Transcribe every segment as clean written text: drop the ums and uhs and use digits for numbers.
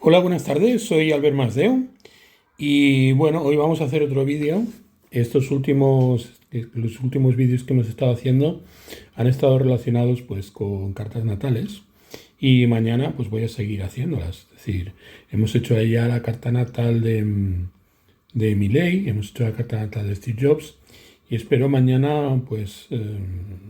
Hola, buenas tardes, soy Albert Masdeu y bueno, hoy vamos a hacer otro vídeo. Los últimos vídeos que hemos estado haciendo han estado relacionados pues con cartas natales y mañana pues voy a seguir haciéndolas. Es decir, hemos hecho ya la carta natal de Milei, hemos hecho la carta natal de Steve Jobs y espero mañana pues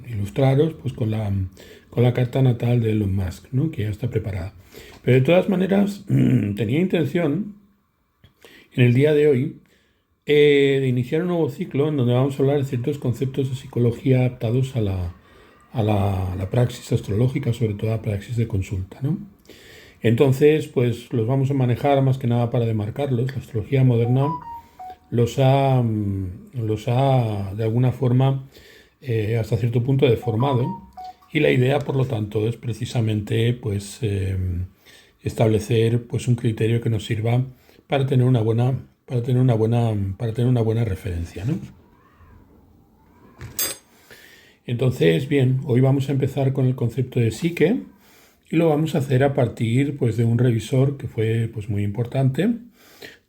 ilustraros pues con la carta natal de Elon Musk, ¿no? Que ya está preparada. Pero de todas maneras, tenía intención en el día de hoy de iniciar un nuevo ciclo en donde vamos a hablar de ciertos conceptos de psicología adaptados a la praxis astrológica, sobre todo a la praxis de consulta, ¿no? Entonces, pues los vamos a manejar más que nada para demarcarlos. La astrología moderna los ha de alguna forma hasta cierto punto deformado, y la idea, por lo tanto, es precisamente pues establecer pues un criterio que nos sirva para tener una buena referencia, ¿no? Entonces, bien, hoy vamos a empezar con el concepto de psique y lo vamos a hacer a partir pues de un revisor que fue pues muy importante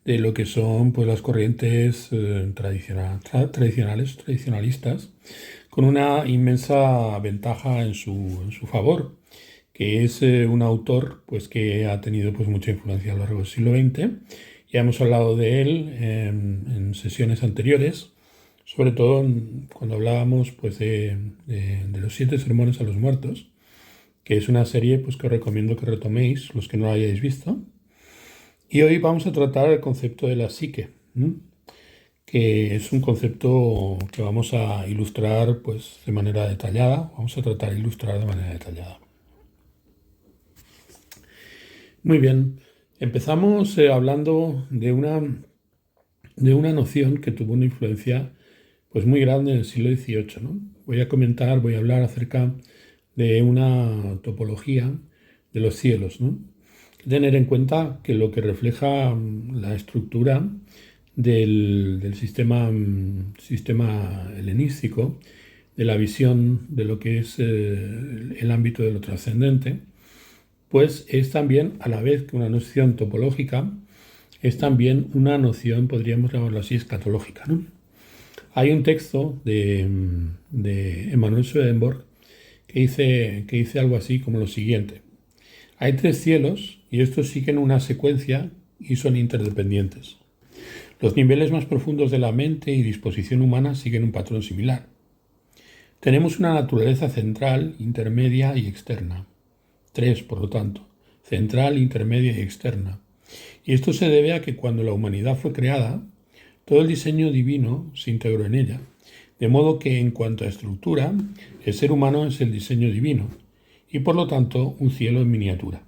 de lo que son pues las corrientes tradicionalistas, con una inmensa ventaja en su favor, que es un autor pues que ha tenido pues mucha influencia a lo largo del siglo XX. Ya hemos hablado de él en sesiones anteriores, sobre todo cuando hablábamos pues de los 7 sermones a los muertos, que es una serie pues que os recomiendo que retoméis los que no la hayáis visto. Y hoy vamos a tratar el concepto de la psique, que es un concepto que vamos a ilustrar pues de manera detallada. Vamos a tratar de ilustrar de manera detallada. Muy bien, empezamos hablando de una noción que tuvo una influencia pues muy grande en el siglo XVIII, ¿no? Voy a hablar acerca de una topología de los cielos, ¿no? Tener en cuenta que lo que refleja la estructura del sistema helenístico, de la visión de lo que es el ámbito de lo trascendente, pues es también, a la vez que una noción topológica, es también una noción, podríamos llamarlo así, escatológica, ¿no? Hay un texto de Emanuel Swedenborg que dice algo así como lo siguiente: hay 3 cielos y estos siguen una secuencia y son interdependientes. Los niveles más profundos de la mente y disposición humana siguen un patrón similar. Tenemos una naturaleza central, intermedia y externa. 3, por lo tanto: central, intermedia y externa. Y esto se debe a que cuando la humanidad fue creada, todo el diseño divino se integró en ella. De modo que en cuanto a estructura, el ser humano es el diseño divino y por lo tanto un cielo en miniatura.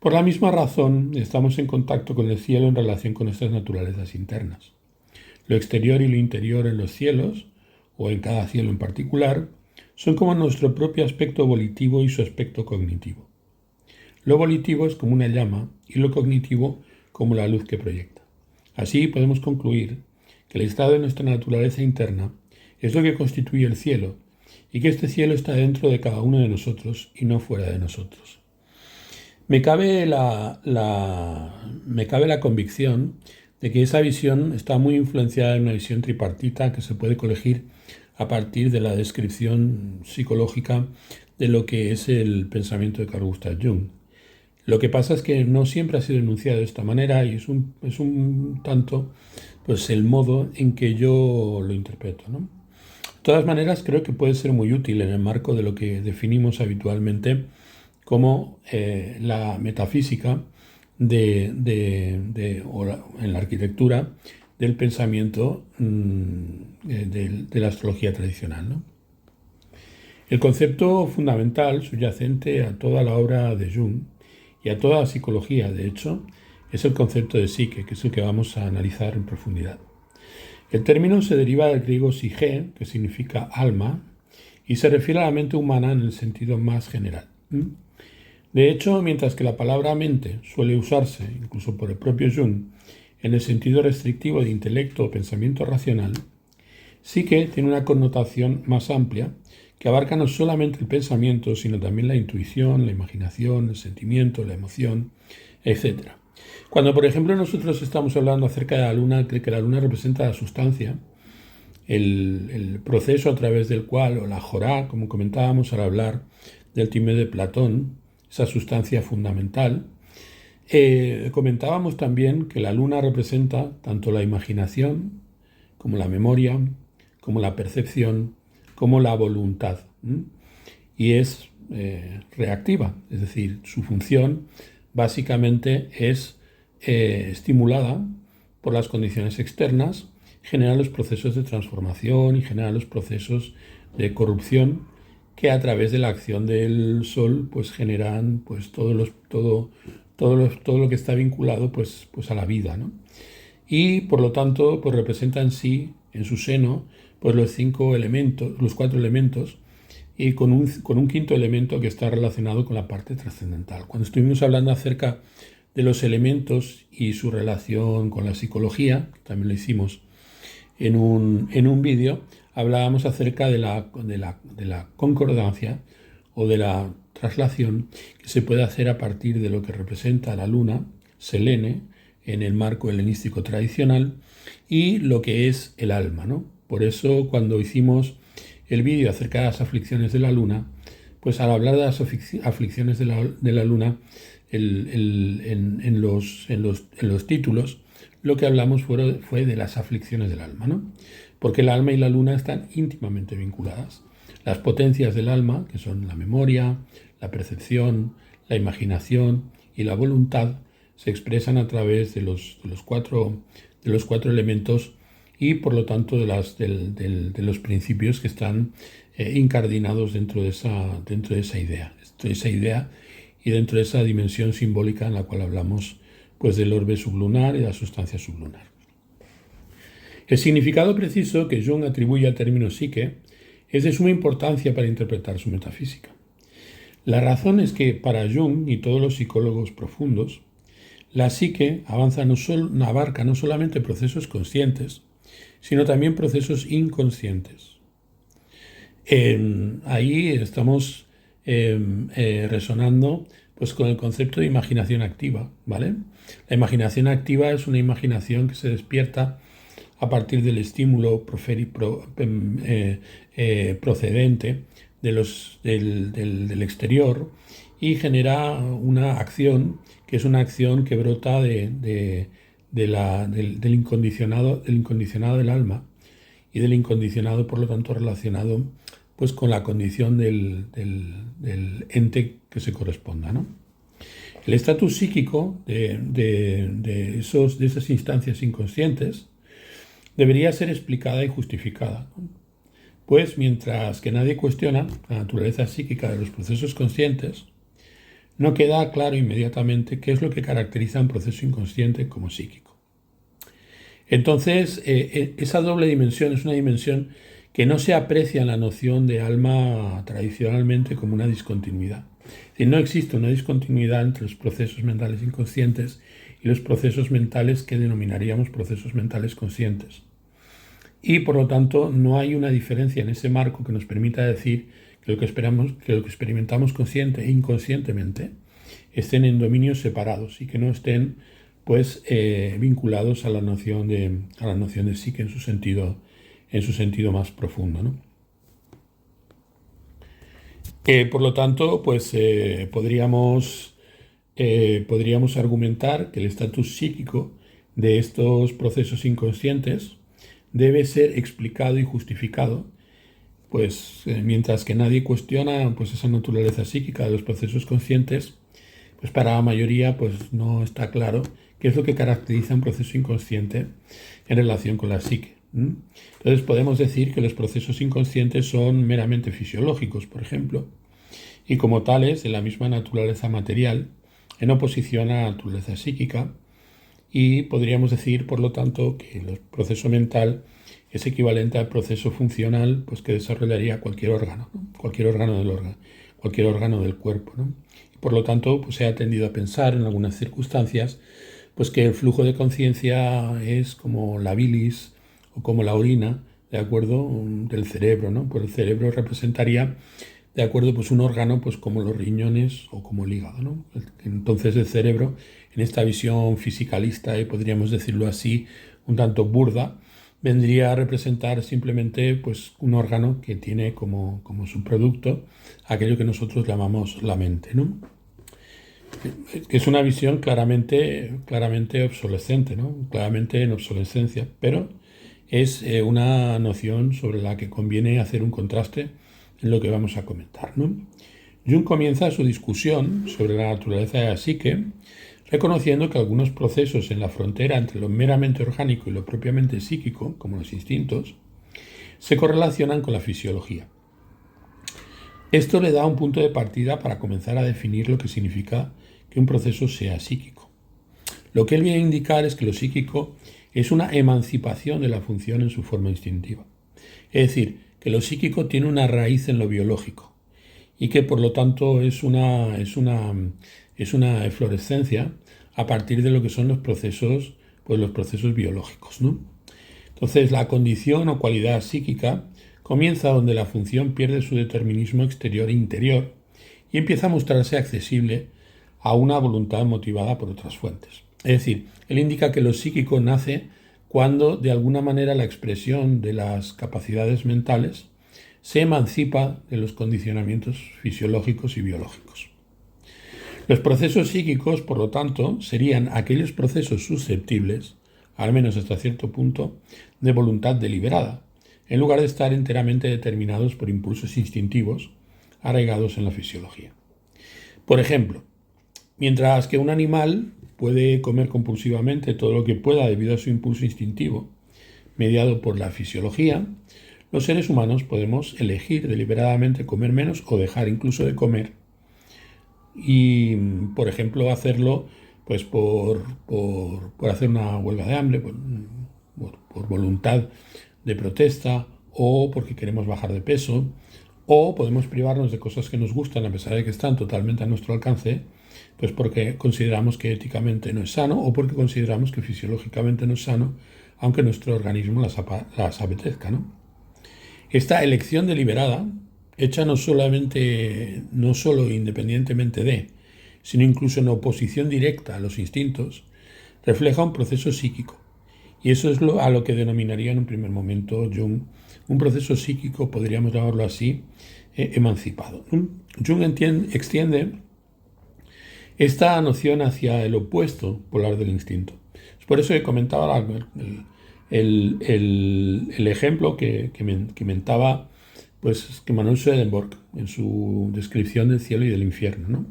Por la misma razón, estamos en contacto con el cielo en relación con nuestras naturalezas internas. Lo exterior y lo interior en los cielos, o en cada cielo en particular, son como nuestro propio aspecto volitivo y su aspecto cognitivo. Lo volitivo es como una llama y lo cognitivo como la luz que proyecta. Así podemos concluir que el estado de nuestra naturaleza interna es lo que constituye el cielo y que este cielo está dentro de cada uno de nosotros y no fuera de nosotros. Me cabe la convicción de que esa visión está muy influenciada en una visión tripartita que se puede colegir a partir de la descripción psicológica de lo que es el pensamiento de Carl Gustav Jung. Lo que pasa es que no siempre ha sido enunciado de esta manera y es un tanto pues el modo en que yo lo interpreto, ¿no? De todas maneras, creo que puede ser muy útil en el marco de lo que definimos habitualmente como la metafísica en la arquitectura del pensamiento de la astrología tradicional, ¿no? El concepto fundamental subyacente a toda la obra de Jung y a toda la psicología, de hecho, es el concepto de psique, que es el que vamos a analizar en profundidad. El término se deriva del griego psique, que significa alma, y se refiere a la mente humana en el sentido más general. De hecho, mientras que la palabra mente suele usarse, incluso por el propio Jung, en el sentido restrictivo de intelecto o pensamiento racional, psique tiene una connotación más amplia que abarca no solamente el pensamiento, sino también la intuición, la imaginación, el sentimiento, la emoción, etc. Cuando, por ejemplo, nosotros estamos hablando acerca de la luna, que la luna representa la sustancia, el proceso a través del cual, o la jorá, como comentábamos al hablar del time de Platón, esa sustancia fundamental, comentábamos también que la luna representa tanto la imaginación, como la memoria, como la percepción, como la voluntad. Y es reactiva, es decir, su función básicamente es estimulada por las condiciones externas, genera los procesos de transformación y genera los procesos de corrupción que a través de la acción del Sol pues generan pues todo lo que está vinculado pues a la vida, ¿no? Y por lo tanto pues representa en sí, en su seno, pues los 5 elementos, los 4 elementos, y con un quinto elemento que está relacionado con la parte trascendental. Cuando estuvimos hablando acerca de los elementos y su relación con la psicología, también lo hicimos en un vídeo, hablábamos acerca de la concordancia o de la traslación que se puede hacer a partir de lo que representa la luna, Selene, en el marco helenístico tradicional, y lo que es el alma, ¿no? Por eso, cuando hicimos el vídeo acerca de las aflicciones de la luna, pues al hablar de las aflicciones de la luna, en los títulos, lo que hablamos fue de las aflicciones del alma, ¿no? Porque el alma y la luna están íntimamente vinculadas. Las potencias del alma, que son la memoria, la percepción, la imaginación y la voluntad, se expresan a través de los cuatro elementos y por lo tanto de los principios que están incardinados dentro de esa idea y dentro de esa dimensión simbólica en la cual hablamos pues del orbe sublunar y de la sustancia sublunar. El significado preciso que Jung atribuye al término psique es de suma importancia para interpretar su metafísica. La razón es que para Jung y todos los psicólogos profundos, la psique abarca no solamente procesos conscientes, sino también procesos inconscientes. Ahí estamos resonando pues, con el concepto de imaginación activa, ¿vale? La imaginación activa es una imaginación que se despierta a partir del estímulo procedente del exterior y genera una acción que es una acción que brota del incondicionado del alma y del incondicionado, por lo tanto, relacionado pues, con la condición del ente que se corresponda, ¿no? El estatus psíquico de esas instancias inconscientes debería ser explicada y justificada, ¿no? Pues mientras que nadie cuestiona la naturaleza psíquica de los procesos conscientes, no queda claro inmediatamente qué es lo que caracteriza un proceso inconsciente como psíquico. Entonces, esa doble dimensión es una dimensión que no se aprecia en la noción de alma tradicionalmente como una discontinuidad. Es decir, no existe una discontinuidad entre los procesos mentales inconscientes y los procesos mentales que denominaríamos procesos mentales conscientes. Y por lo tanto no hay una diferencia en ese marco que nos permita decir que lo que experimentamos consciente e inconscientemente estén en dominios separados y que no estén pues vinculados a la noción de psique en su sentido más profundo, ¿no? Por lo tanto, pues podríamos argumentar que el estatus psíquico de estos procesos inconscientes debe ser explicado y justificado, pues mientras que nadie cuestiona pues esa naturaleza psíquica de los procesos conscientes, pues para la mayoría pues no está claro qué es lo que caracteriza un proceso inconsciente en relación con la psique. Entonces podemos decir que los procesos inconscientes son meramente fisiológicos, por ejemplo, y como tales de la misma naturaleza material, en oposición a la naturaleza psíquica, y podríamos decir, por lo tanto, que el proceso mental es equivalente al proceso funcional pues, que desarrollaría cualquier órgano, ¿no? Cualquier órgano del cuerpo, ¿no? Y por lo tanto, pues, se ha tendido a pensar en algunas circunstancias pues, que el flujo de conciencia es como la bilis o como la orina de acuerdo, del cerebro, ¿no? Pues el cerebro representaría, de acuerdo, pues un órgano, pues como los riñones o como el hígado, ¿no? Entonces el cerebro, en esta visión fisicalista, y podríamos decirlo así, un tanto burda, vendría a representar simplemente pues un órgano que tiene como subproducto aquello que nosotros llamamos la mente, ¿no? Que es una visión claramente obsolescente, ¿no? Claramente en obsolescencia, pero es una noción sobre la que conviene hacer un contraste en lo que vamos a comentar, ¿no? Jung comienza su discusión sobre la naturaleza de la psique reconociendo que algunos procesos en la frontera entre lo meramente orgánico y lo propiamente psíquico, como los instintos, se correlacionan con la fisiología. Esto le da un punto de partida para comenzar a definir lo que significa que un proceso sea psíquico. Lo que él viene a indicar es que lo psíquico es una emancipación de la función en su forma instintiva. Es decir, que lo psíquico tiene una raíz en lo biológico y que por lo tanto es una eflorescencia a partir de lo que son los procesos biológicos, ¿no? Entonces, la condición o cualidad psíquica comienza donde la función pierde su determinismo exterior e interior y empieza a mostrarse accesible a una voluntad motivada por otras fuentes. Es decir, él indica que lo psíquico nace cuando de alguna manera la expresión de las capacidades mentales se emancipa de los condicionamientos fisiológicos y biológicos. Los procesos psíquicos, por lo tanto, serían aquellos procesos susceptibles, al menos hasta cierto punto, de voluntad deliberada, en lugar de estar enteramente determinados por impulsos instintivos arraigados en la fisiología. Por ejemplo, mientras que un animal puede comer compulsivamente todo lo que pueda debido a su impulso instintivo, mediado por la fisiología, los seres humanos podemos elegir deliberadamente comer menos o dejar incluso de comer y, por ejemplo, hacerlo pues por hacer una huelga de hambre, por voluntad de protesta o porque queremos bajar de peso, o podemos privarnos de cosas que nos gustan a pesar de que están totalmente a nuestro alcance, pues porque consideramos que éticamente no es sano o porque consideramos que fisiológicamente no es sano, aunque nuestro organismo las apetezca, ¿no? Esta elección deliberada, hecha no solo independientemente de, sino incluso en oposición directa a los instintos, refleja un proceso psíquico. Y eso es a lo que denominaría en un primer momento Jung un proceso psíquico, podríamos llamarlo así, emancipado. Jung extiende esta noción hacia el opuesto polar del instinto. Es por eso que comentaba el ejemplo que mentaba pues, que Manuel Swedenborg en su descripción del cielo y del infierno, ¿no?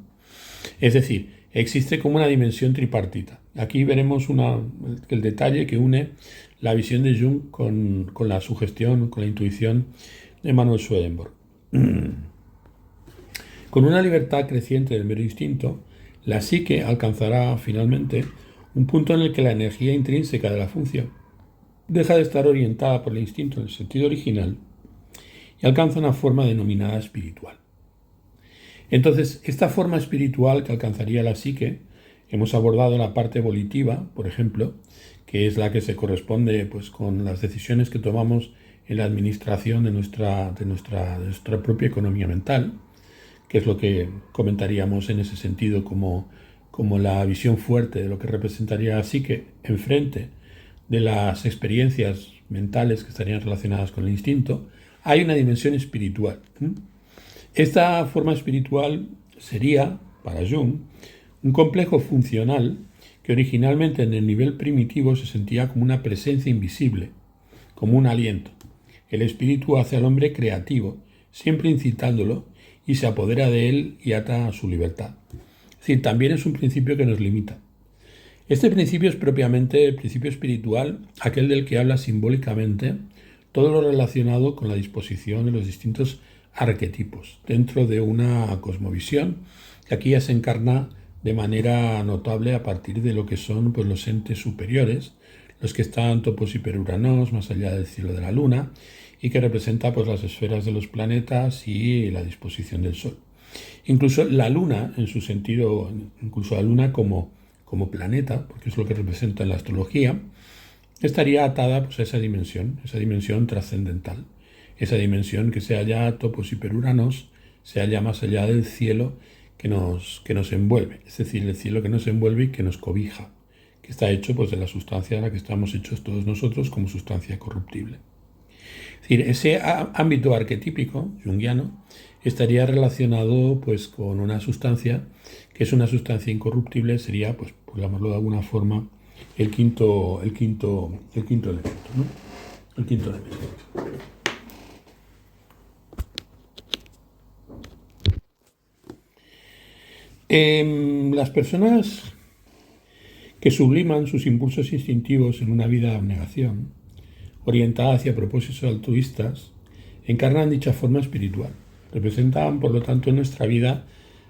Es decir, existe como una dimensión tripartita. Aquí veremos el detalle que une la visión de Jung con la sugestión, con la intuición de Manuel Swedenborg. Con una libertad creciente del mero instinto, la psique alcanzará finalmente un punto en el que la energía intrínseca de la función deja de estar orientada por el instinto en el sentido original y alcanza una forma denominada espiritual. Entonces, esta forma espiritual que alcanzaría la psique, hemos abordado la parte volitiva, por ejemplo, que es la que se corresponde pues, con las decisiones que tomamos en la administración de nuestra propia economía mental, que es lo que comentaríamos en ese sentido como la visión fuerte de lo que representaría la psique enfrente de las experiencias mentales que estarían relacionadas con el instinto. Hay una dimensión espiritual. Esta forma espiritual sería, para Jung, un complejo funcional que originalmente en el nivel primitivo se sentía como una presencia invisible, como un aliento. El espíritu hace al hombre creativo, siempre incitándolo, y se apodera de él y ata a su libertad. Es decir, también es un principio que nos limita. Este principio es propiamente el principio espiritual, aquel del que habla simbólicamente todo lo relacionado con la disposición de los distintos arquetipos dentro de una cosmovisión que aquí ya se encarna de manera notable a partir de lo que son pues, los entes superiores, los que están topos hiperuranos, más allá del cielo de la luna, y que representa pues, las esferas de los planetas y la disposición del Sol. Incluso la luna, en su sentido, incluso la luna como planeta, porque es lo que representa en la astrología, estaría atada pues, a esa dimensión trascendental, esa dimensión que se halla topos hiperuranos, se halla más allá del cielo que nos envuelve, es decir, el cielo que nos envuelve y que nos cobija, que está hecho pues, de la sustancia de la que estamos hechos todos nosotros como sustancia corruptible. Es decir, ese ámbito arquetípico junguiano estaría relacionado pues, con una sustancia que es una sustancia incorruptible, sería, pues, por llamarlo de alguna forma, el quinto elemento, ¿no? El quinto elemento. Las personas que subliman sus impulsos instintivos en una vida de abnegación, orientada hacia propósitos altruistas, encarnan dicha forma espiritual. Representan, por lo tanto, en nuestra vida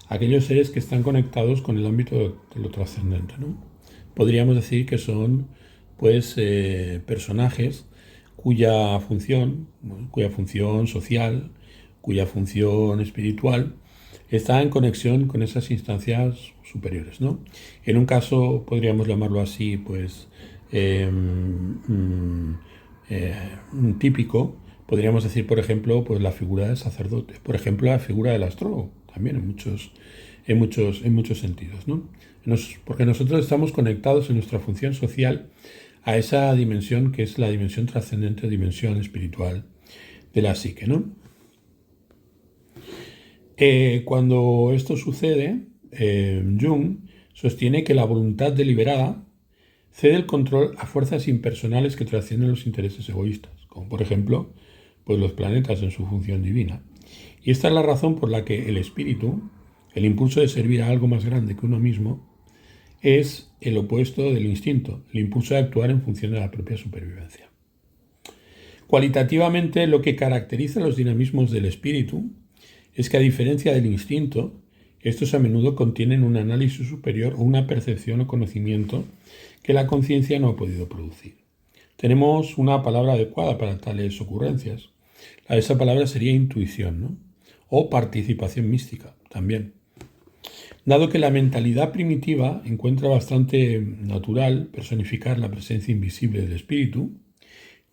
aquellos seres que están conectados con el ámbito de lo trascendente, ¿no? Podríamos decir que son pues, personajes cuya función social, cuya función espiritual está en conexión con esas instancias superiores, ¿no? En un caso, podríamos llamarlo así, pues típico, podríamos decir, por ejemplo, pues la figura del sacerdote, por ejemplo, la figura del astrólogo, también en muchos sentidos, ¿no? Porque nosotros estamos conectados en nuestra función social a esa dimensión que es la dimensión trascendente, dimensión espiritual de la psique, ¿no? Cuando esto sucede, Jung sostiene que la voluntad deliberada cede el control a fuerzas impersonales que trascienden los intereses egoístas, como por ejemplo pues los planetas en su función divina. Y esta es la razón por la que el espíritu, el impulso de servir a algo más grande que uno mismo, es el opuesto del instinto, el impulso de actuar en función de la propia supervivencia. Cualitativamente, lo que caracteriza los dinamismos del espíritu es que, a diferencia del instinto, estos a menudo contienen un análisis superior o una percepción o conocimiento que la conciencia no ha podido producir. Tenemos una palabra adecuada para tales ocurrencias. Esa palabra sería intuición, ¿no? O participación mística también. Dado que la mentalidad primitiva encuentra bastante natural personificar la presencia invisible del espíritu,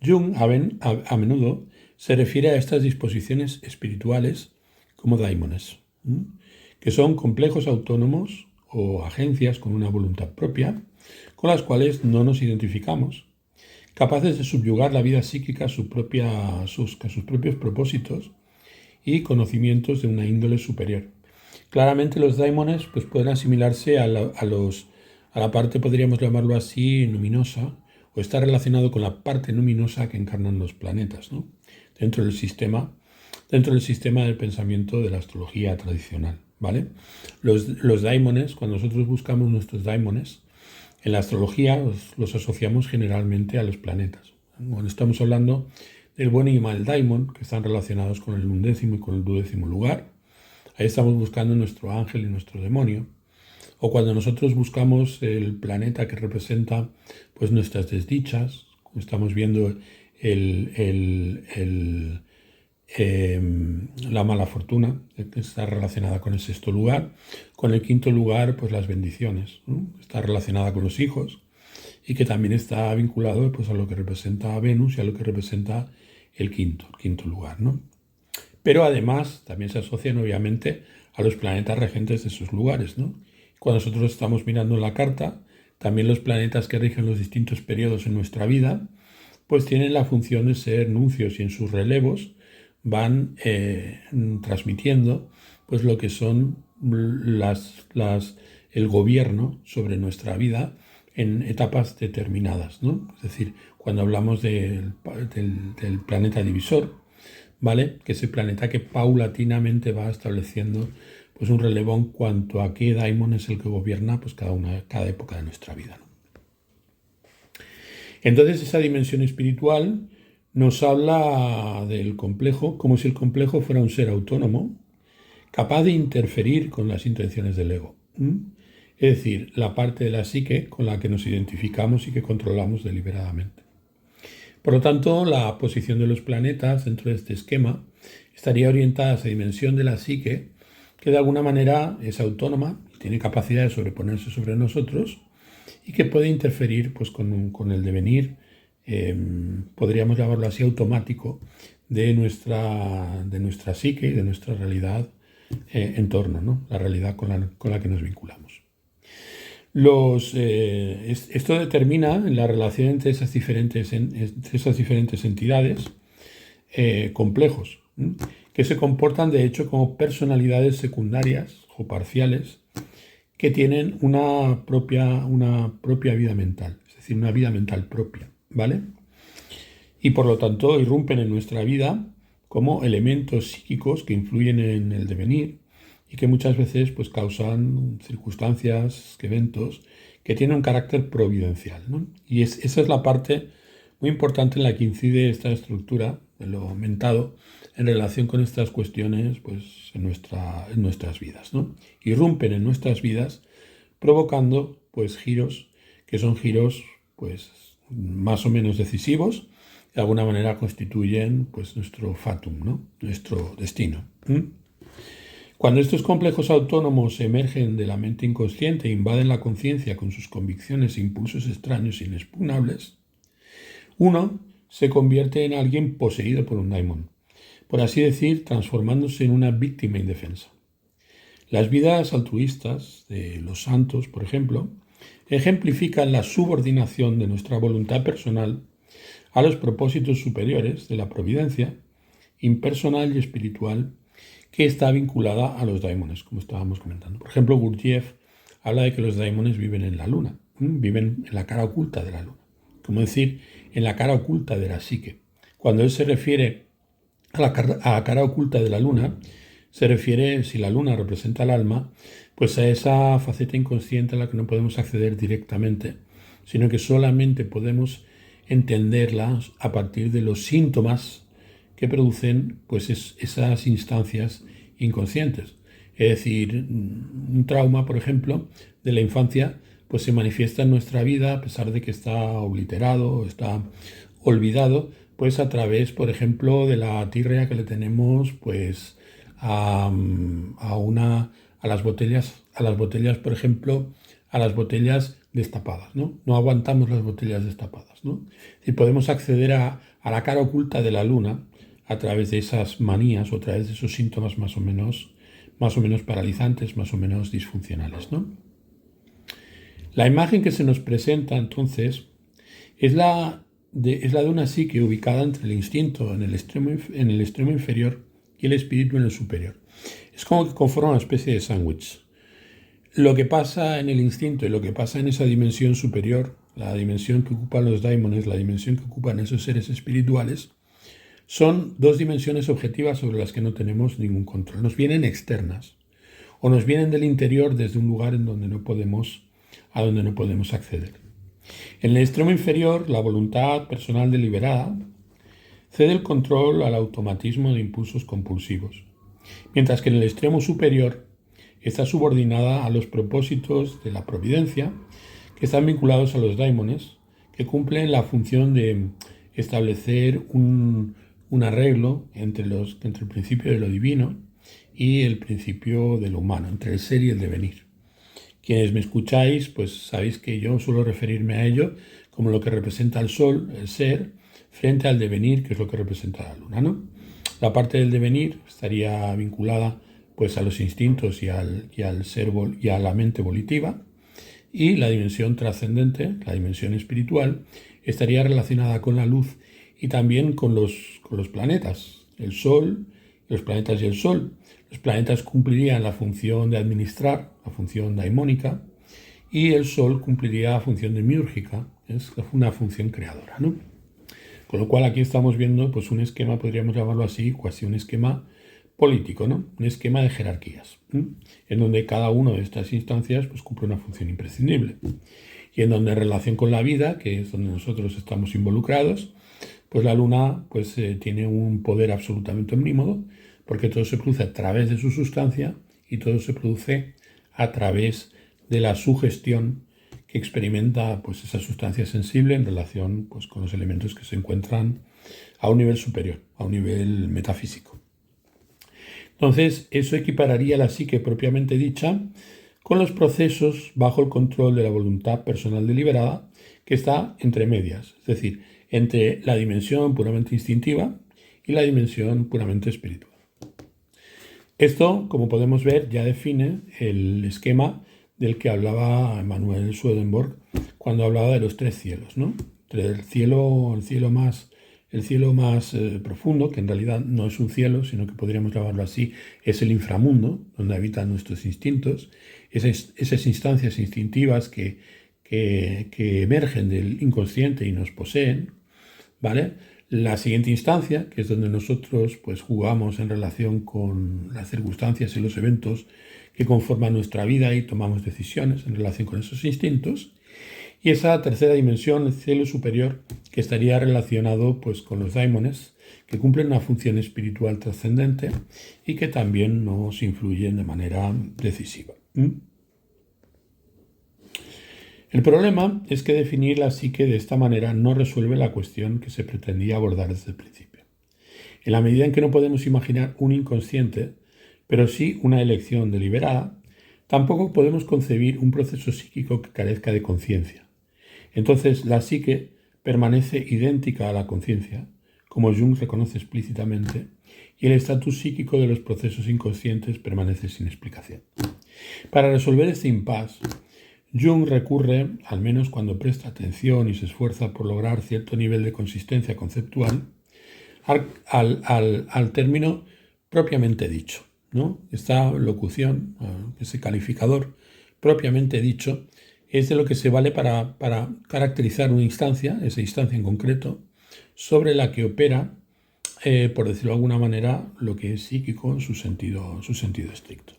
Jung a menudo se refiere a estas disposiciones espirituales como daimones, que son complejos autónomos o agencias con una voluntad propia, con las cuales no nos identificamos, capaces de subyugar la vida psíquica a sus propios propósitos y conocimientos de una índole superior. Claramente los daimones pues, pueden asimilarse a la parte, podríamos llamarlo así, luminosa, o está relacionado con la parte luminosa que encarnan los planetas, ¿no? dentro del sistema del pensamiento de la astrología tradicional, ¿vale? Los daimones, cuando nosotros buscamos nuestros daimones, en la astrología los asociamos generalmente a los planetas. Cuando estamos hablando del buen y mal daimon, que están relacionados con el 11º y con el 12º lugar, ahí estamos buscando nuestro ángel y nuestro demonio. O cuando nosotros buscamos el planeta que representa pues, nuestras desdichas, estamos viendo la mala fortuna, que está relacionada con el 6º lugar. Con el 5º lugar, pues las bendiciones, ¿no? Está relacionada con los hijos y que también está vinculado pues, a lo que representa a Venus y a lo que representa el quinto lugar, ¿no? Pero además también se asocian obviamente a los planetas regentes de esos lugares, ¿no? Cuando nosotros estamos mirando la carta, también los planetas que rigen los distintos periodos en nuestra vida, pues tienen la función de ser nuncios y en sus relevos van transmitiendo pues lo que son el gobierno sobre nuestra vida en etapas determinadas, ¿no? Es decir, cuando hablamos del planeta divisor, ¿vale? Que es el planeta que paulatinamente va estableciendo pues un relevo en cuanto a qué daimon es el que gobierna pues cada época de nuestra vida, ¿no? Entonces esa dimensión espiritual nos habla del complejo como si el complejo fuera un ser autónomo capaz de interferir con las intenciones del ego. Es decir, la parte de la psique con la que nos identificamos y que controlamos deliberadamente. Por lo tanto, la posición de los planetas dentro de este esquema estaría orientada a esa dimensión de la psique que de alguna manera es autónoma, tiene capacidad de sobreponerse sobre nosotros y que puede interferir pues, con el devenir podríamos llamarlo así, automático de nuestra psique y de nuestra realidad en torno, ¿no? La realidad con la que nos vinculamos. Esto determina la relación entre esas diferentes entidades complejos, que se comportan de hecho como personalidades secundarias o parciales que tienen una propia vida mental, es decir, una vida mental propia, ¿vale? Y por lo tanto irrumpen en nuestra vida como elementos psíquicos que influyen en el devenir y que muchas veces pues, causan circunstancias, eventos que tienen un carácter providencial, ¿no? Y esa es la parte muy importante en la que incide esta estructura de lo mentado en relación con estas cuestiones pues, en nuestras vidas, ¿no? Irrumpen en nuestras vidas provocando pues, giros que son giros pues, más o menos decisivos, de alguna manera constituyen pues, nuestro fatum, ¿no? Nuestro destino. Cuando estos complejos autónomos emergen de la mente inconsciente e invaden la conciencia con sus convicciones e impulsos extraños e inexpugnables, uno se convierte en alguien poseído por un daimon, por así decir, transformándose en una víctima indefensa. Las vidas altruistas de los santos, por ejemplo, ejemplifican la subordinación de nuestra voluntad personal a los propósitos superiores de la providencia impersonal y espiritual que está vinculada a los daimones, como estábamos comentando. Por ejemplo, Gurdjieff habla de que los daimones viven en la luna, viven en la cara oculta de la luna, como decir, en la cara oculta de la psique. Cuando él se refiere a la cara oculta de la luna, se refiere, si la luna representa el alma, pues a esa faceta inconsciente a la que no podemos acceder directamente, sino que solamente podemos entenderlas a partir de los síntomas que producen pues esas instancias inconscientes. Es decir, un trauma, por ejemplo, de la infancia, pues se manifiesta en nuestra vida a pesar de que está obliterado, está olvidado, pues a través, por ejemplo, de la tirria que le tenemos, pues a las botellas, por ejemplo, a las botellas destapadas, ¿no? No aguantamos las botellas destapadas, ¿no? Y podemos acceder a la cara oculta de la luna a través de esas manías o a través de esos síntomas más o menos paralizantes, más o menos disfuncionales, ¿no? La imagen que se nos presenta entonces es la de una psique ubicada entre el instinto en el extremo inferior y el espíritu en el superior. Es como que conforma una especie de sándwich. Lo que pasa en el instinto y lo que pasa en esa dimensión superior, la dimensión que ocupan los daimones, la dimensión que ocupan esos seres espirituales, son dos dimensiones objetivas sobre las que no tenemos ningún control. Nos vienen externas o nos vienen del interior desde un lugar a donde no podemos acceder. En el extremo inferior, la voluntad personal deliberada cede el control al automatismo de impulsos compulsivos, mientras que en el extremo superior está subordinada a los propósitos de la providencia que están vinculados a los daimones, que cumplen la función de establecer un arreglo entre el principio de lo divino y el principio de lo humano, entre el ser y el devenir. Quienes me escucháis, pues sabéis que yo suelo referirme a ello como lo que representa el sol, el ser, frente al devenir, que es lo que representa la luna, ¿no? La parte del devenir estaría vinculada pues a los instintos y al ser y a la mente volitiva, y la dimensión trascendente, la dimensión espiritual, estaría relacionada con la luz y también con los planetas, el Sol, los planetas y el Sol. Los planetas cumplirían la función de administrar, la función daimónica, y el Sol cumpliría la función demiúrgica, es una función creadora, ¿no? Con lo cual aquí estamos viendo pues un esquema, podríamos llamarlo así, casi un esquema político, ¿no? Un esquema de jerarquías, en donde cada una de estas instancias pues, cumple una función imprescindible. Y en donde en relación con la vida, que es donde nosotros estamos involucrados, pues la luna pues, tiene un poder absolutamente omnímodo, porque todo se produce a través de su sustancia y todo se produce a través de la sugestión que experimenta pues, esa sustancia sensible en relación pues, con los elementos que se encuentran a un nivel superior, a un nivel metafísico. Entonces, eso equipararía la psique propiamente dicha con los procesos bajo el control de la voluntad personal deliberada que está entre medias, es decir, entre la dimensión puramente instintiva y la dimensión puramente espiritual. Esto, como podemos ver, ya define el esquema del que hablaba Emanuel Swedenborg cuando hablaba de los tres cielos, ¿no? El cielo más profundo, que en realidad no es un cielo, sino que podríamos llamarlo así, es el inframundo, donde habitan nuestros instintos, esas instancias instintivas que emergen del inconsciente y nos poseen, ¿vale? La siguiente instancia, que es donde nosotros pues, jugamos en relación con las circunstancias y los eventos que conforman nuestra vida y tomamos decisiones en relación con esos instintos. Y esa tercera dimensión, el cielo superior, que estaría relacionado pues, con los daimones, que cumplen una función espiritual trascendente y que también nos influyen de manera decisiva. El problema es que definir la psique de esta manera no resuelve la cuestión que se pretendía abordar desde el principio. En la medida en que no podemos imaginar un inconsciente, pero sí una elección deliberada, tampoco podemos concebir un proceso psíquico que carezca de conciencia. Entonces, la psique permanece idéntica a la conciencia, como Jung reconoce explícitamente, y el estatus psíquico de los procesos inconscientes permanece sin explicación. Para resolver este impasse, Jung recurre, al menos cuando presta atención y se esfuerza por lograr cierto nivel de consistencia conceptual, al término propiamente dicho, ¿no? Esta locución, ese calificador propiamente dicho, es de lo que se vale para caracterizar una instancia, esa instancia en concreto, sobre la que opera, por decirlo de alguna manera, lo que es psíquico en su sentido estricto.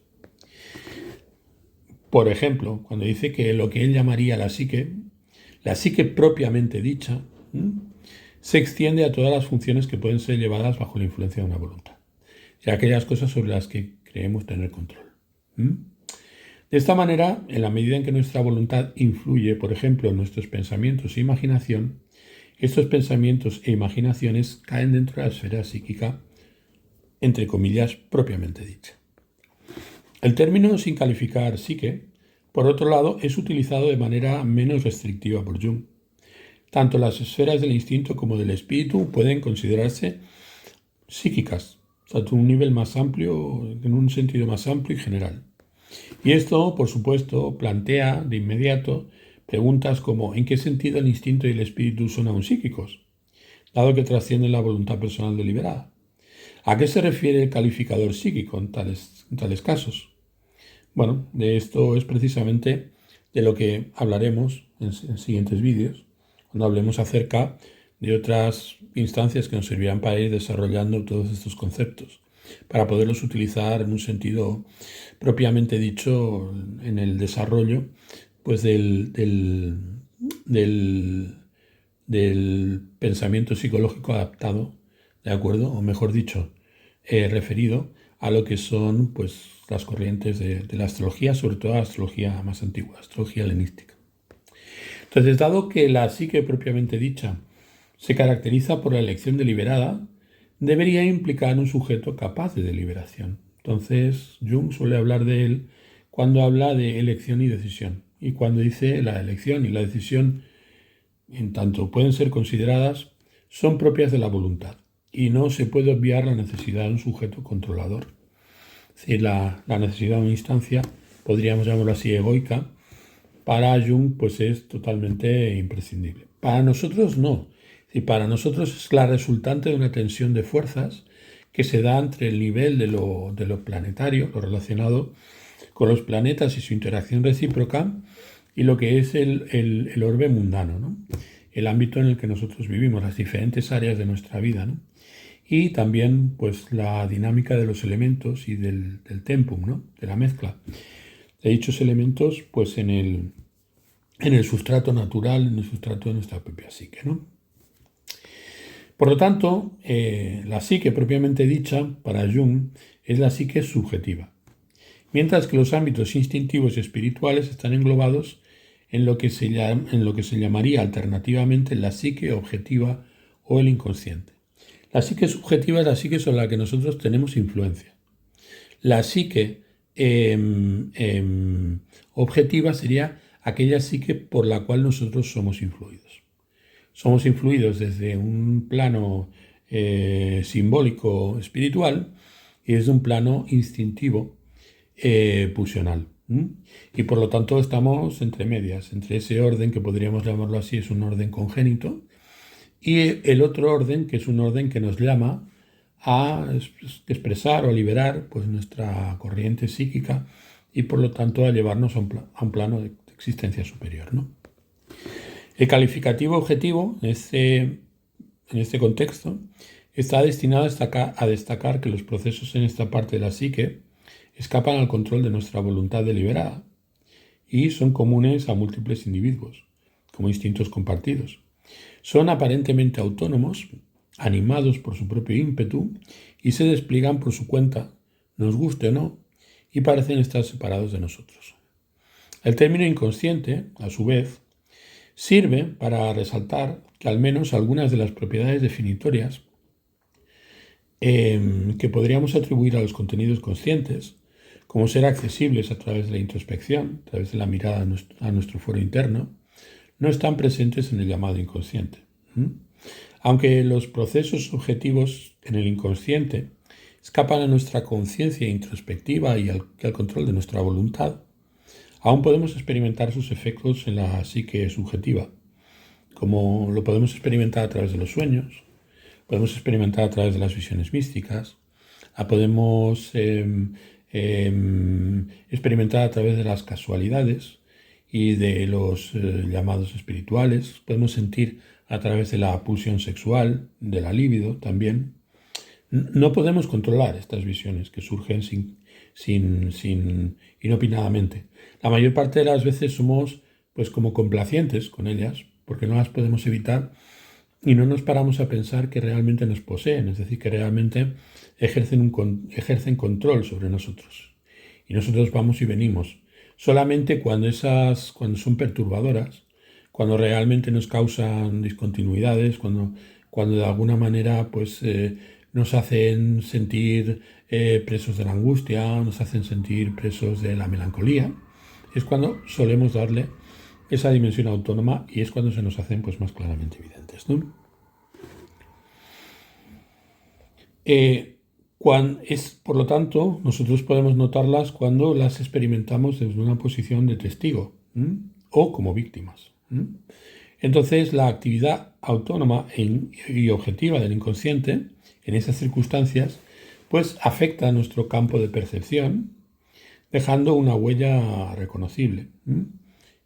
Por ejemplo, cuando dice que lo que él llamaría la psique propiamente dicha, se extiende a todas las funciones que pueden ser llevadas bajo la influencia de una voluntad, y a aquellas cosas sobre las que creemos tener control. De esta manera, en la medida en que nuestra voluntad influye, por ejemplo, en nuestros pensamientos e imaginación, estos pensamientos e imaginaciones caen dentro de la esfera psíquica, entre comillas, propiamente dicha. El término sin calificar psique, por otro lado, es utilizado de manera menos restrictiva por Jung. Tanto las esferas del instinto como del espíritu pueden considerarse psíquicas, tanto en un nivel más amplio, en un sentido más amplio y general. Y esto, por supuesto, plantea de inmediato preguntas como ¿en qué sentido el instinto y el espíritu son aún psíquicos, dado que trascienden la voluntad personal deliberada? ¿A qué se refiere el calificador psíquico en tales casos? Bueno, de esto es precisamente de lo que hablaremos en siguientes vídeos, cuando hablemos acerca de otras instancias que nos servirán para ir desarrollando todos estos conceptos, para poderlos utilizar en un sentido propiamente dicho en el desarrollo pues, del pensamiento psicológico adaptado, ¿de acuerdo? O mejor dicho, referido a lo que son pues, las corrientes de la astrología, sobre todo la astrología más antigua, la astrología helenística. Entonces, dado que la psique propiamente dicha se caracteriza por la elección deliberada, debería implicar un sujeto capaz de deliberación. Entonces, Jung suele hablar de él cuando habla de elección y decisión. Y cuando dice la elección y la decisión, en tanto pueden ser consideradas, son propias de la voluntad. Y no se puede obviar la necesidad de un sujeto controlador. Es decir, la necesidad de una instancia, podríamos llamarlo así, egoica, para Jung pues es totalmente imprescindible. Para nosotros no. Y para nosotros es la resultante de una tensión de fuerzas que se da entre el nivel de lo planetario, lo relacionado con los planetas y su interacción recíproca, y lo que es el orbe mundano, ¿no? El ámbito en el que nosotros vivimos, las diferentes áreas de nuestra vida, ¿no? Y también pues, la dinámica de los elementos y del tempum, ¿no? De la mezcla de dichos elementos pues, en el sustrato natural, en el sustrato de nuestra propia psique, ¿no? Por lo tanto, la psique propiamente dicha, para Jung, es la psique subjetiva, mientras que los ámbitos instintivos y espirituales están englobados en lo que se llamaría alternativamente la psique objetiva o el inconsciente. La psique subjetiva es la psique sobre la que nosotros tenemos influencia. La psique objetiva sería aquella psique por la cual nosotros somos influidos. Somos influidos desde un plano simbólico espiritual y desde un plano instintivo pulsional. Y por lo tanto estamos entre medias, entre ese orden que podríamos llamarlo así, es un orden congénito, y el otro orden, que es un orden que nos llama a expresar o a liberar pues, nuestra corriente psíquica y por lo tanto a llevarnos a un plano de existencia superior, ¿no? El calificativo objetivo en este contexto está destinado a destacar que los procesos en esta parte de la psique escapan al control de nuestra voluntad deliberada y son comunes a múltiples individuos, como instintos compartidos. Son aparentemente autónomos, animados por su propio ímpetu y se despliegan por su cuenta, nos guste o no, y parecen estar separados de nosotros. El término inconsciente, a su vez, sirve para resaltar que al menos algunas de las propiedades definitorias que podríamos atribuir a los contenidos conscientes, como ser accesibles a través de la introspección, a través de la mirada a nuestro foro interno, no están presentes en el llamado inconsciente. Aunque los procesos objetivos en el inconsciente escapan a nuestra conciencia introspectiva y al control de nuestra voluntad, aún podemos experimentar sus efectos en la psique subjetiva, como lo podemos experimentar a través de los sueños, podemos experimentar a través de las visiones místicas, la podemos experimentar a través de las casualidades y de los llamados espirituales, podemos sentir a través de la pulsión sexual, de la libido también. No podemos controlar estas visiones que surgen inopinadamente. La mayor parte de las veces somos pues como complacientes con ellas, porque no las podemos evitar y no nos paramos a pensar que realmente nos poseen, es decir, que realmente ejercen control sobre nosotros. Y nosotros vamos y venimos. Solamente cuando son perturbadoras, cuando realmente nos causan discontinuidades, cuando de alguna manera pues, nos hacen sentir presos de la angustia, nos hacen sentir presos de la melancolía, es cuando solemos darle esa dimensión autónoma y es cuando se nos hacen pues, más claramente evidentes, ¿no? Por lo tanto, nosotros podemos notarlas cuando las experimentamos desde una posición de testigo o como víctimas. Entonces, la actividad autónoma y objetiva del inconsciente en esas circunstancias pues afecta a nuestro campo de percepción, dejando una huella reconocible.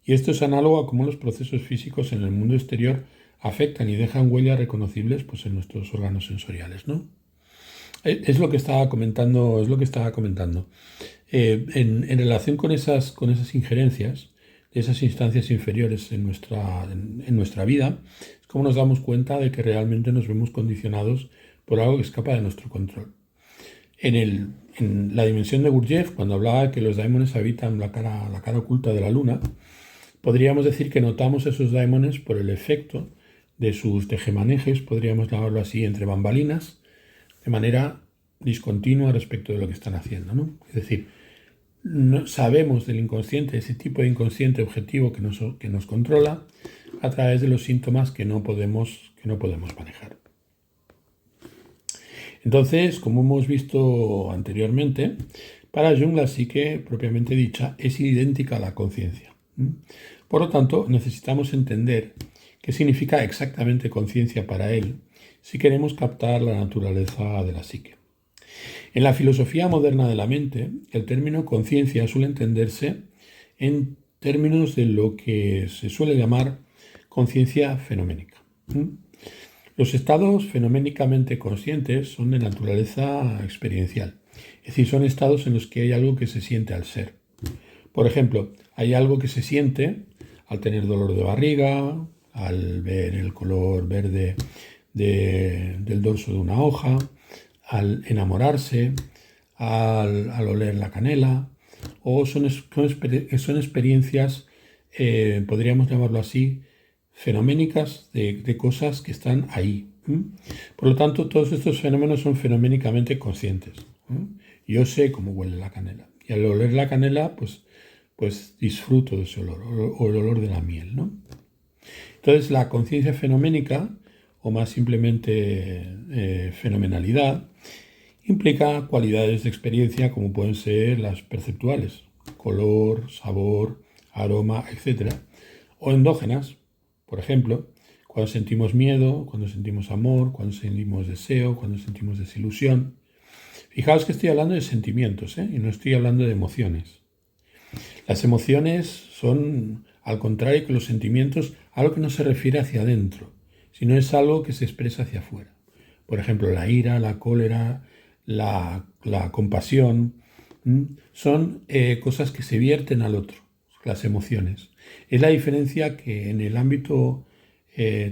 Y esto es análogo a cómo los procesos físicos en el mundo exterior afectan y dejan huellas reconocibles pues, en nuestros órganos sensoriales, ¿no? Es lo que estaba comentando. En relación con esas injerencias, esas instancias inferiores en nuestra vida, es como nos damos cuenta de que realmente nos vemos condicionados por algo que escapa de nuestro control. En la dimensión de Gurdjieff, cuando hablaba que los daimones habitan la cara oculta de la luna, podríamos decir que notamos esos daimones por el efecto de sus tejemanejes, podríamos llamarlo así, entre bambalinas, de manera discontinua respecto de lo que están haciendo, ¿no? Es decir, no sabemos del inconsciente, ese tipo de inconsciente objetivo que nos controla, a través de los síntomas que no podemos manejar. Entonces, como hemos visto anteriormente, para Jung la psique propiamente dicha es idéntica a la conciencia. Por lo tanto, necesitamos entender qué significa exactamente conciencia para él si queremos captar la naturaleza de la psique. En la filosofía moderna de la mente, el término conciencia suele entenderse en términos de lo que se suele llamar conciencia fenoménica. Los estados fenoménicamente conscientes son de naturaleza experiencial, es decir, son estados en los que hay algo que se siente al ser. Por ejemplo, hay algo que se siente al tener dolor de barriga, al ver el color verde del dorso de una hoja, al enamorarse, al oler la canela, o son experiencias, podríamos llamarlo así, fenoménicas de cosas que están ahí. Por lo tanto, todos estos fenómenos son fenoménicamente conscientes. Yo sé cómo huele la canela. Y al oler la canela, pues disfruto de ese olor, o el olor de la miel, ¿no? Entonces, la conciencia fenoménica, o más simplemente fenomenalidad, implica cualidades de experiencia como pueden ser las perceptuales, color, sabor, aroma, etc. O endógenas, por ejemplo, cuando sentimos miedo, cuando sentimos amor, cuando sentimos deseo, cuando sentimos desilusión. Fijaos que estoy hablando de sentimientos, y no estoy hablando de emociones. Las emociones son, al contrario que los sentimientos, algo que no se refiere hacia adentro, sino es algo que se expresa hacia afuera. Por ejemplo, la ira, la cólera, la compasión, son cosas que se vierten al otro, las emociones. Es la diferencia que en el ámbito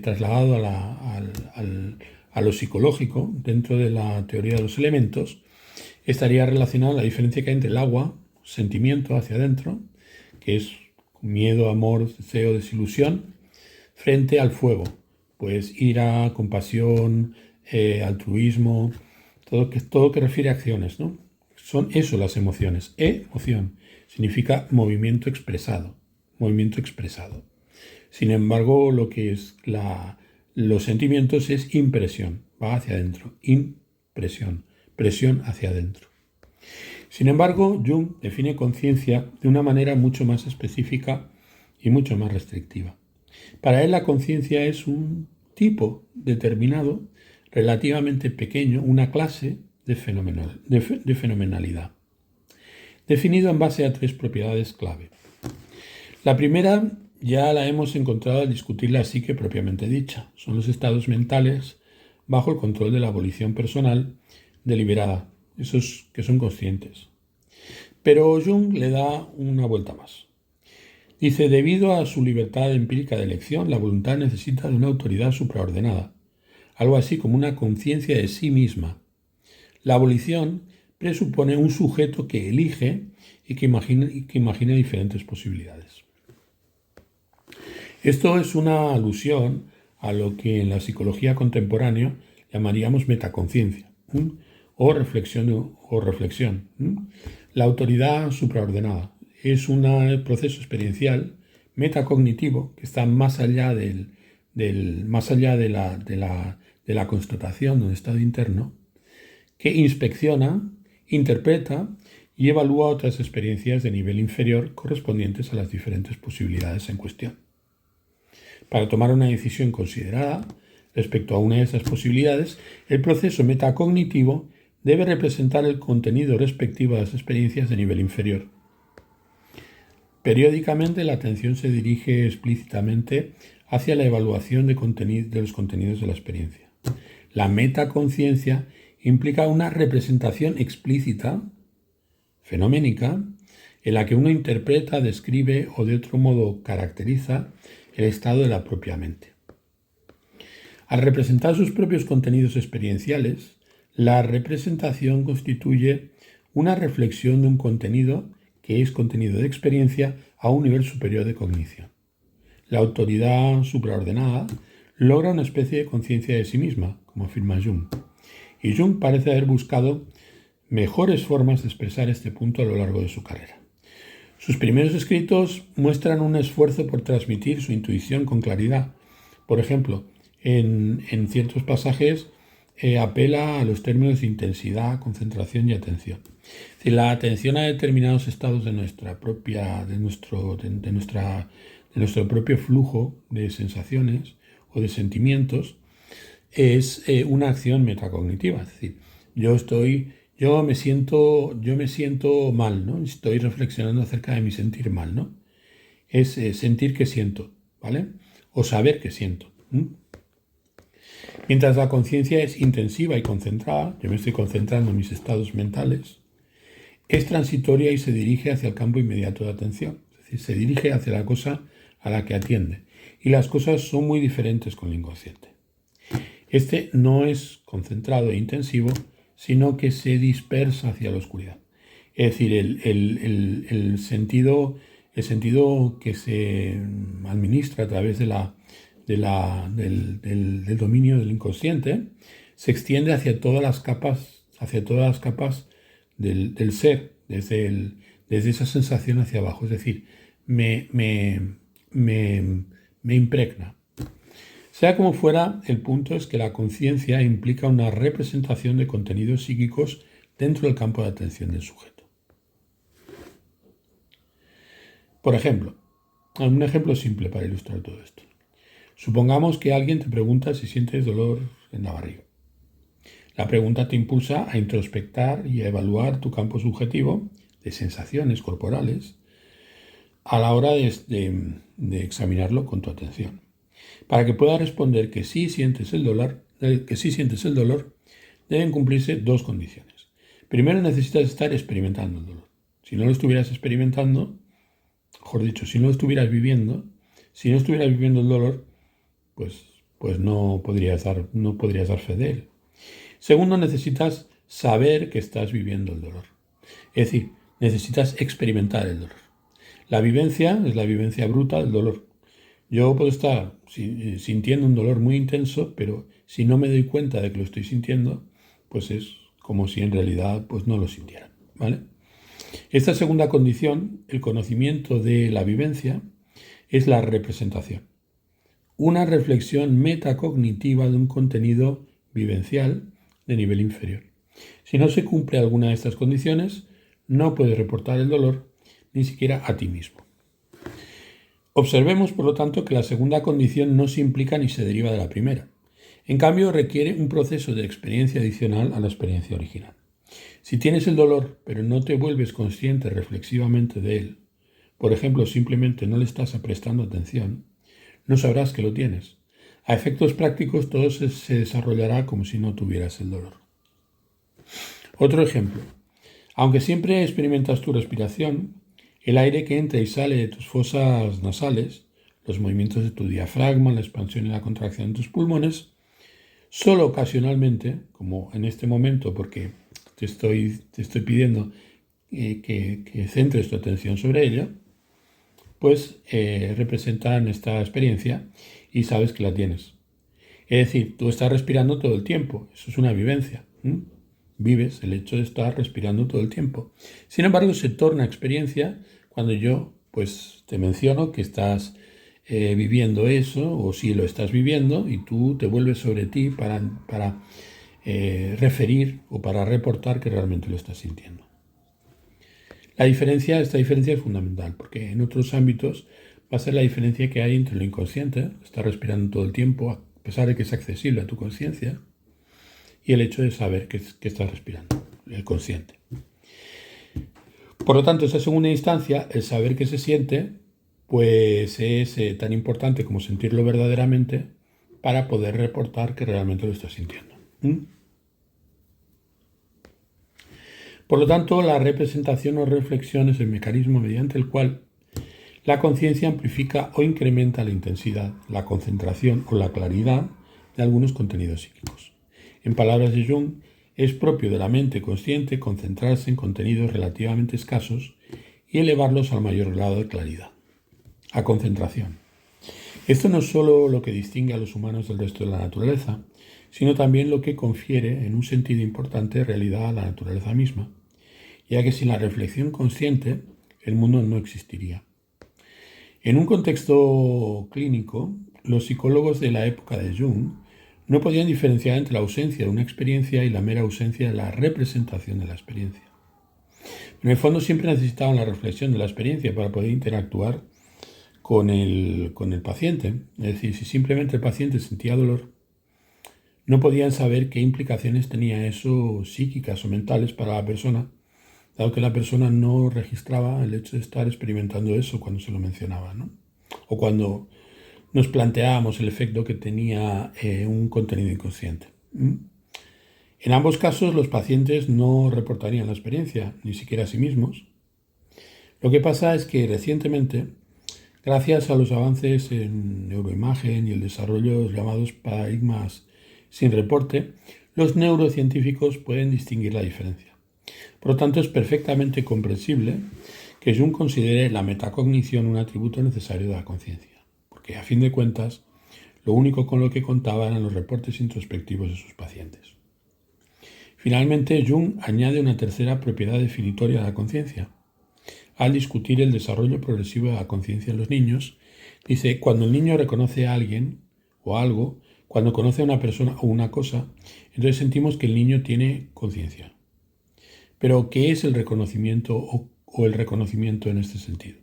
trasladado a lo psicológico, dentro de la teoría de los elementos, estaría relacionada la diferencia que hay entre el agua, sentimiento hacia adentro, que es miedo, amor, deseo, desilusión, frente al fuego, pues ira, compasión, altruismo, todo que refiere a acciones, ¿no? Son eso las emociones. Emoción significa movimiento expresado, movimiento expresado. Sin embargo, lo que es los sentimientos es impresión, va hacia adentro, impresión, presión hacia adentro. Sin embargo, Jung define conciencia de una manera mucho más específica y mucho más restrictiva. Para él la conciencia es un tipo determinado, relativamente pequeño, una clase de fenomenalidad, definido en base a 3 propiedades clave. La primera ya la hemos encontrado al discutir la psique propiamente dicha. Son los estados mentales bajo el control de la volición personal deliberada, esos que son conscientes. Pero Jung le da una vuelta más. Dice, debido a su libertad empírica de elección, la voluntad necesita de una autoridad supraordenada, algo así como una conciencia de sí misma. La volición presupone un sujeto que elige y que imagina diferentes posibilidades. Esto es una alusión a lo que en la psicología contemporánea llamaríamos metaconciencia o reflexión. La autoridad supraordenada es un proceso experiencial metacognitivo que está más allá más allá de la constatación de un estado interno, que inspecciona, interpreta y evalúa otras experiencias de nivel inferior correspondientes a las diferentes posibilidades en cuestión. Para tomar una decisión considerada respecto a una de esas posibilidades, el proceso metacognitivo debe representar el contenido respectivo de las experiencias de nivel inferior. Periódicamente la atención se dirige explícitamente hacia la evaluación de los contenidos de la experiencia. La metaconciencia implica una representación explícita, fenoménica, en la que uno interpreta, describe o de otro modo caracteriza el estado de la propia mente. Al representar sus propios contenidos experienciales, la representación constituye una reflexión de un contenido que es contenido de experiencia a un nivel superior de cognición. La autoridad supraordenada logra una especie de conciencia de sí misma, como afirma Jung. Y Jung parece haber buscado mejores formas de expresar este punto a lo largo de su carrera. Sus primeros escritos muestran un esfuerzo por transmitir su intuición con claridad. Por ejemplo, en ciertos pasajes apela a los términos de intensidad, concentración y atención. Si la atención a determinados estados de nuestro propio flujo de sensaciones o de sentimientos es una acción metacognitiva. Es decir, yo me siento mal, ¿no? Estoy reflexionando acerca de mi sentir mal, ¿no? Es sentir que siento, ¿vale? O saber que siento. Mientras la conciencia es intensiva y concentrada, yo me estoy concentrando en mis estados mentales, es transitoria y se dirige hacia el campo inmediato de atención. Es decir, se dirige hacia la cosa a la que atiende. Y las cosas son muy diferentes con el inconsciente. Este no es concentrado e intensivo, sino que se dispersa hacia la oscuridad. Es decir, el sentido que se administra a través del dominio del inconsciente se extiende hacia todas las capas del ser, desde esa sensación hacia abajo. Es decir, me me impregna. Sea como fuera, el punto es que la conciencia implica una representación de contenidos psíquicos dentro del campo de atención del sujeto. Por ejemplo, un ejemplo simple para ilustrar todo esto. Supongamos que alguien te pregunta si sientes dolor en la barriga. La pregunta te impulsa a introspectar y a evaluar tu campo subjetivo de sensaciones corporales a la hora de examinarlo con tu atención. Para que puedas responder que sí sientes el dolor, deben cumplirse dos condiciones. Primero, necesitas estar experimentando el dolor. Si no lo estuvieras experimentando, mejor dicho, si no lo estuvieras viviendo el dolor, pues no podrías dar fe de él. Segundo, necesitas saber que estás viviendo el dolor. Es decir, necesitas experimentar el dolor. La vivencia es la vivencia bruta del dolor. Yo puedo estar sintiendo un dolor muy intenso, pero si no me doy cuenta de que lo estoy sintiendo, pues es como si en realidad pues no lo sintiera, ¿vale? Esta segunda condición, el conocimiento de la vivencia, es la representación. Una reflexión metacognitiva de un contenido vivencial de nivel inferior. Si no se cumple alguna de estas condiciones, no puedes reportar el dolor ni siquiera a ti mismo. Observemos, por lo tanto, que la segunda condición no se implica ni se deriva de la primera. En cambio, requiere un proceso de experiencia adicional a la experiencia original. Si tienes el dolor, pero no te vuelves consciente reflexivamente de él, por ejemplo, simplemente no le estás prestando atención, no sabrás que lo tienes. A efectos prácticos, todo se desarrollará como si no tuvieras el dolor. Otro ejemplo. Aunque siempre experimentas tu respiración, el aire que entra y sale de tus fosas nasales, los movimientos de tu diafragma, la expansión y la contracción de tus pulmones, solo ocasionalmente, como en este momento, porque te estoy pidiendo que centres tu atención sobre ella, pues representan esta experiencia y sabes que la tienes. Es decir, tú estás respirando todo el tiempo, eso es una vivencia. Vives el hecho de estar respirando todo el tiempo. Sin embargo, se torna experiencia cuando yo pues te menciono que estás viviendo eso, o si lo estás viviendo, y tú te vuelves sobre ti para referir o para reportar que realmente lo estás sintiendo. Esta diferencia es fundamental, porque en otros ámbitos va a ser la diferencia que hay entre lo inconsciente, estar respirando todo el tiempo, a pesar de que es accesible a tu conciencia, y el hecho de saber que estás respirando, el consciente. Por lo tanto, esa segunda instancia, el saber que se siente, pues es tan importante como sentirlo verdaderamente para poder reportar que realmente lo estás sintiendo. Por lo tanto, la representación o reflexión es el mecanismo mediante el cual la conciencia amplifica o incrementa la intensidad, la concentración o la claridad de algunos contenidos psíquicos. En palabras de Jung, es propio de la mente consciente concentrarse en contenidos relativamente escasos y elevarlos al mayor grado de claridad. A concentración. Esto no es solo lo que distingue a los humanos del resto de la naturaleza, sino también lo que confiere, en un sentido importante, realidad a la naturaleza misma, ya que sin la reflexión consciente, el mundo no existiría. En un contexto clínico, los psicólogos de la época de Jung no podían diferenciar entre la ausencia de una experiencia y la mera ausencia de la representación de la experiencia. En el fondo siempre necesitaban la reflexión de la experiencia para poder interactuar con el paciente. Es decir, si simplemente el paciente sentía dolor, no podían saber qué implicaciones tenía eso psíquicas o mentales para la persona, dado que la persona no registraba el hecho de estar experimentando eso cuando se lo mencionaba, ¿no? O cuando nos planteábamos el efecto que tenía un contenido inconsciente. En ambos casos, los pacientes no reportarían la experiencia, ni siquiera a sí mismos. Lo que pasa es que recientemente, gracias a los avances en neuroimagen y el desarrollo de los llamados paradigmas sin reporte, los neurocientíficos pueden distinguir la diferencia. Por lo tanto, es perfectamente comprensible que Jung considere la metacognición un atributo necesario de la conciencia, porque a fin de cuentas, lo único con lo que contaba eran los reportes introspectivos de sus pacientes. Finalmente, Jung añade una tercera propiedad definitoria de la conciencia. al discutir el desarrollo progresivo de la conciencia en los niños. Dice, cuando el niño reconoce a alguien o algo, cuando conoce a una persona o una cosa, entonces sentimos que el niño tiene conciencia. Pero, ¿qué es el reconocimiento o el reconocimiento en este sentido?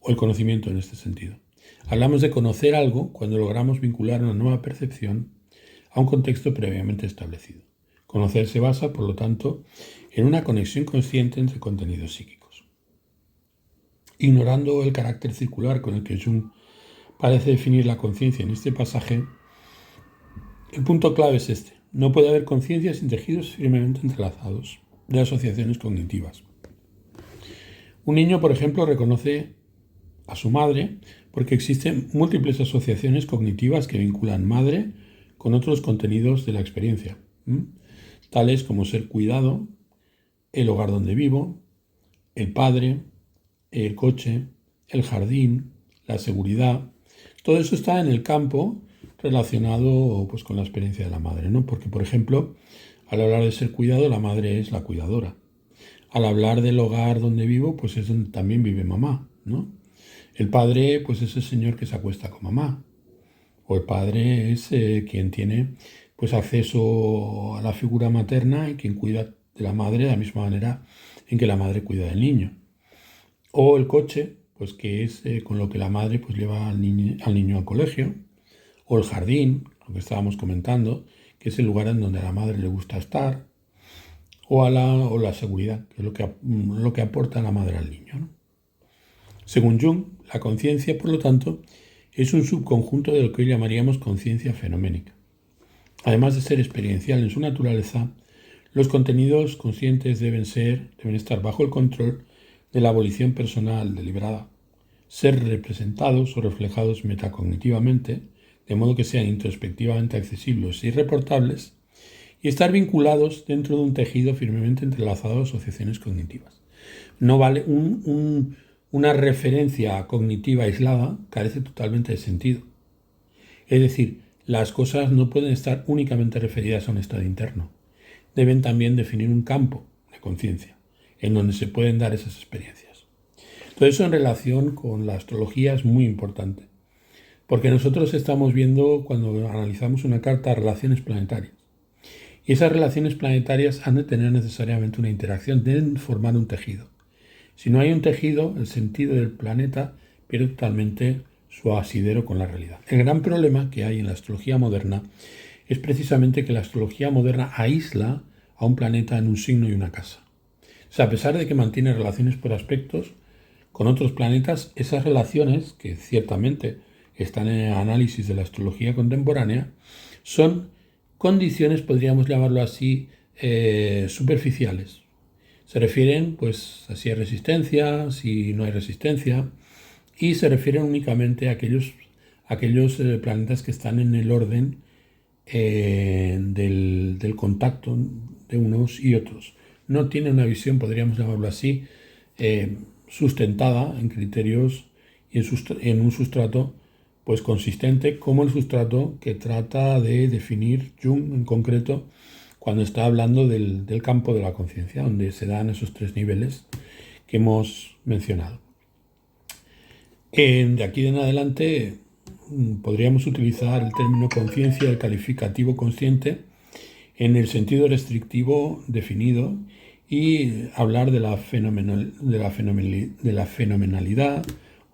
O el conocimiento en este sentido. Hablamos de conocer algo cuando logramos vincular una nueva percepción a un contexto previamente establecido. Conocer se basa, por lo tanto, en una conexión consciente entre contenidos psíquicos. Ignorando el carácter circular con el que Jung parece definir la conciencia en este pasaje, el punto clave es este. No puede haber conciencia sin tejidos firmemente entrelazados de asociaciones cognitivas. Un niño, por ejemplo, reconoce a su madre porque existen múltiples asociaciones cognitivas que vinculan madre con otros contenidos de la experiencia, tales como ser cuidado, el hogar donde vivo, el padre, el coche, el jardín, la seguridad. Todo eso está en el campo relacionado pues, con la experiencia de la madre, ¿no? Porque, por ejemplo, al hablar de ser cuidado, la madre es la cuidadora. Al hablar del hogar donde vivo, pues es donde también vive mamá, ¿no? El padre, pues es el señor que se acuesta con mamá. O el padre es quien tiene pues acceso a la figura materna y quien cuida de la madre de la misma manera en que la madre cuida del niño. O el coche, pues que es con lo que la madre pues lleva al niño al colegio. O el jardín, lo que estábamos comentando, que es el lugar en donde a la madre le gusta estar. O la seguridad, que es lo que aporta la madre al niño, ¿no? Según Jung, la conciencia, por lo tanto, es un subconjunto de lo que hoy llamaríamos conciencia fenoménica. Además de ser experiencial en su naturaleza, los contenidos conscientes deben estar bajo el control de la volición personal deliberada, ser representados o reflejados metacognitivamente, de modo que sean introspectivamente accesibles y reportables, y estar vinculados dentro de un tejido firmemente entrelazado a asociaciones cognitivas. No vale una referencia cognitiva aislada, carece totalmente de sentido. Es decir, las cosas no pueden estar únicamente referidas a un estado interno. Deben también definir un campo de conciencia en donde se pueden dar esas experiencias. Todo eso en relación con la astrología es muy importante, porque nosotros estamos viendo, cuando analizamos una carta, relaciones planetarias. Y esas relaciones planetarias han de tener necesariamente una interacción, deben formar un tejido. Si no hay un tejido, el sentido del planeta pierde totalmente su asidero con la realidad. El gran problema que hay en la astrología moderna es precisamente que la astrología moderna aísla a un planeta en un signo y una casa. O sea, a pesar de que mantiene relaciones por aspectos con otros planetas, esas relaciones, que ciertamente están en el análisis de la astrología contemporánea, son condiciones, podríamos llamarlo así, superficiales. Se refieren pues a si hay resistencia, si no hay resistencia, y se refieren únicamente a aquellos planetas que están en el orden del contacto de unos y otros. No tiene una visión, podríamos llamarlo así, sustentada en criterios y en un sustrato pues consistente, como el sustrato que trata de definir Jung en concreto cuando está hablando del campo de la conciencia, donde se dan esos tres niveles que hemos mencionado. De aquí en adelante podríamos utilizar el término conciencia, el calificativo consciente, en el sentido restrictivo definido y hablar de la fenomenalidad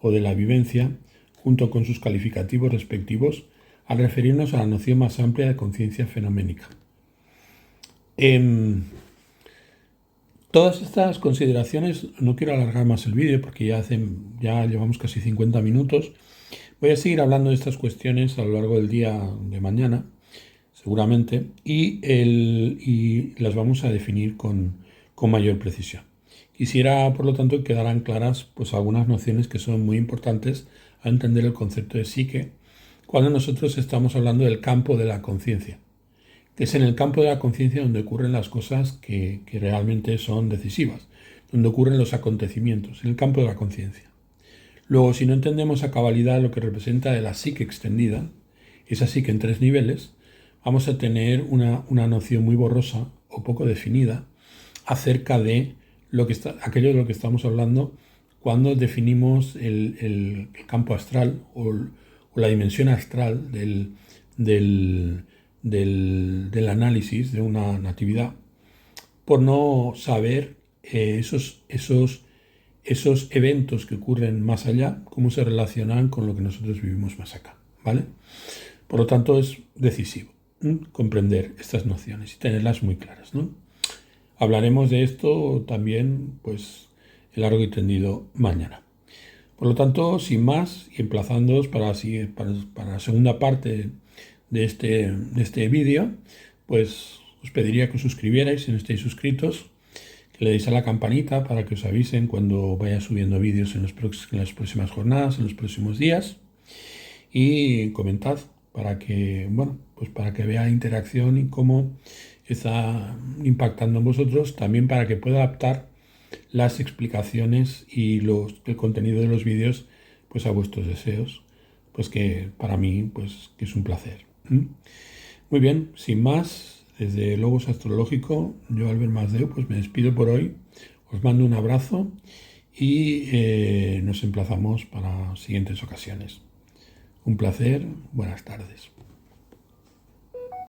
o de la vivencia junto con sus calificativos respectivos al referirnos a la noción más amplia de conciencia fenoménica. Todas estas consideraciones, no quiero alargar más el vídeo porque ya llevamos casi 50 minutos. Voy a seguir hablando de estas cuestiones a lo largo del día de mañana, seguramente, y las vamos a definir con mayor precisión. Quisiera, por lo tanto, que quedaran claras pues, algunas nociones que son muy importantes a entender el concepto de psique cuando nosotros estamos hablando del campo de la conciencia, que es en el campo de la conciencia donde ocurren las cosas que realmente son decisivas, donde ocurren los acontecimientos, en el campo de la conciencia. Luego, si no entendemos a cabalidad lo que representa de la psique extendida, esa psique en tres niveles, vamos a tener una noción muy borrosa o poco definida acerca de aquello de lo que estamos hablando cuando definimos el campo astral o la dimensión astral del análisis de una natividad, por no saber esos eventos que ocurren más allá, cómo se relacionan con lo que nosotros vivimos más acá, ¿vale? Por lo tanto, es decisivo comprender estas nociones y tenerlas muy claras, ¿no? Hablaremos de esto también, pues, en largo y tendido mañana. Por lo tanto, sin más, y emplazándoos para la segunda parte de este vídeo, pues os pediría que os suscribierais si no estáis suscritos, que le deis a la campanita para que os avisen cuando vaya subiendo vídeos en las próximas jornadas, en los próximos días, y comentad para que, bueno, pues para que vea interacción y cómo está impactando en vosotros, también para que pueda adaptar las explicaciones y el contenido de los vídeos pues a vuestros deseos, pues que para mí pues que es un placer. Muy bien, sin más, desde Logos Astrológico, yo Albert Masdeu, pues me despido por hoy, os mando un abrazo y nos emplazamos para siguientes ocasiones. Un placer, buenas tardes.